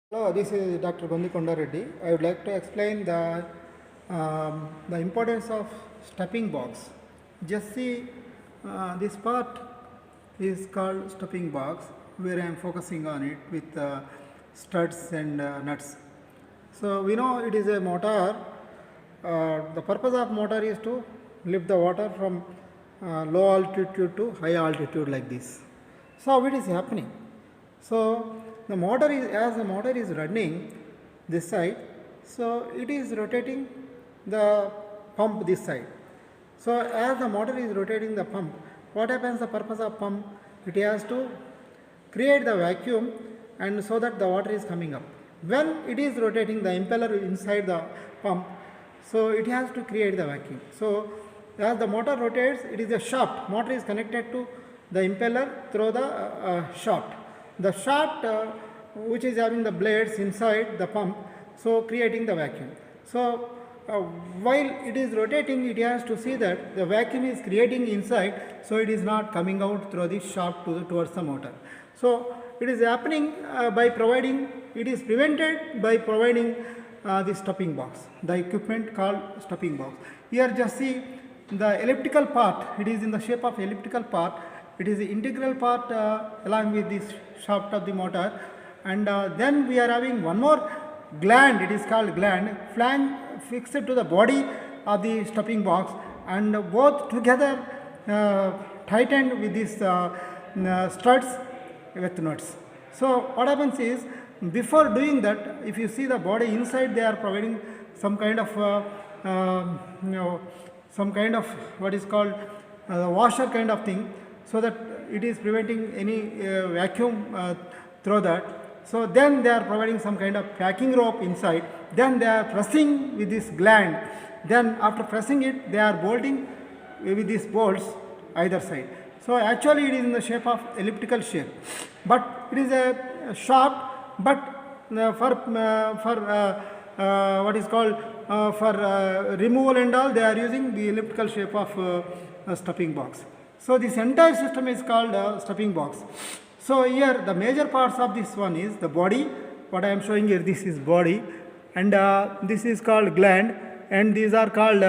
Hello, this is Dr. Gondikonda Reddy. I would like to explain the importance of stepping box. Just see, this part is called stepping box, where I am focusing on it with studs and nuts. So we know it is a motor. The purpose of motor is to lift the water from low altitude to high altitude like this. So how it is happening? So the motor is, as the motor is running this side, so it is rotating the pump this side. So as the motor is rotating the pump, what happens? The purpose of pump, it has to create the vacuum, and so that the water is coming up. When it is rotating the impeller inside the pump, so it has to create the vacuum. So as the motor rotates, it is a shaft. Motor is connected to the impeller through the shaft. The shaft which is having the blades inside the pump, so creating the vacuum. So while it is rotating, it has to see that the vacuum is creating inside, so it is not coming out through the shaft towards the motor. So it is happening by providing, it is prevented by providing the stepping box, the equipment called stepping box. Here just see the elliptical part, it is in the shape of elliptical part. It is the integral part along with this shaft of the motor, and then we are having one more gland, it is called gland, flange fixed to the body of the stepping box, and both together tightened with these studs with nuts. So what happens is, before doing that, if you see the body inside, they are providing some kind of some kind of what is called washer kind of thing, so that it is preventing any vacuum through that. So then they are providing some kind of packing rope inside, then they are pressing with this gland, then after pressing it, they are bolting with these bolts either side. So actually it is in the shape of elliptical shape, but it is a shaft, but for what is called for removal and all, they are using the elliptical shape of stepping box. So this entire system is called stepping box. So here the major parts of this one is the body. What I am showing here, this is body, and this is called gland, and these are called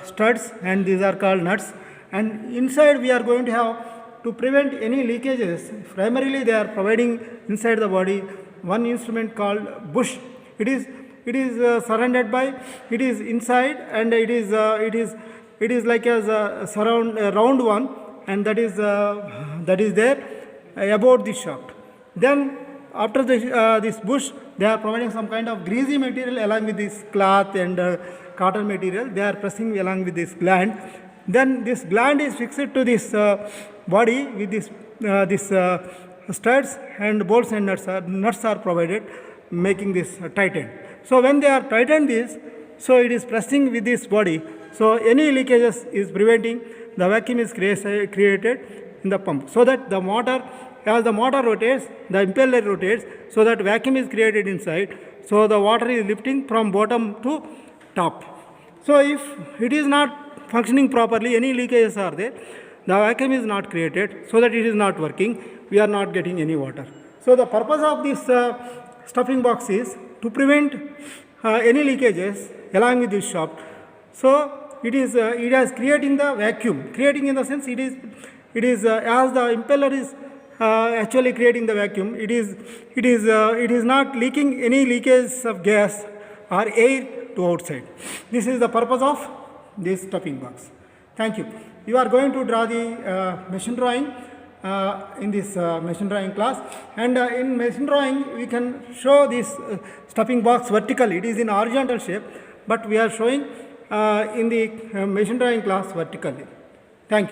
studs, and these are called nuts. And inside we are going to have, to prevent any leakages, primarily they are providing inside the body one instrument called bush. It is surrounded by, it is inside, and it is like as a round one, and that is there about the shaft. Then after this bush, they are providing some kind of greasy material along with this cloth and cotton material. They are pressing along with this gland. Then this gland is fixed to this body with this studs, and bolts and nuts are provided, making this tightened. So when they are tightened this, so it is pressing with this body. So any leakages is preventing, the vacuum is created in the pump, so that the motor, as the motor rotates, the impeller rotates, so that vacuum is created inside, so the water is lifting from bottom to top. So if it is not functioning properly, any leakages are there, the vacuum is not created, so that it is not working, we are not getting any water. So the purpose of this stuffing box is to prevent any leakages along with this shaft. So it is creating the vacuum, creating in the sense it is as the impeller is actually creating the vacuum, it is not leaking any leakage of gas or air to outside. This is the purpose of this stuffing box. Thank you. You are going to draw the machine drawing in this machine drawing class, and in machine drawing we can show this stuffing box vertically. It is in horizontal shape, but we are showing in the machine drawing class vertically. Thank you.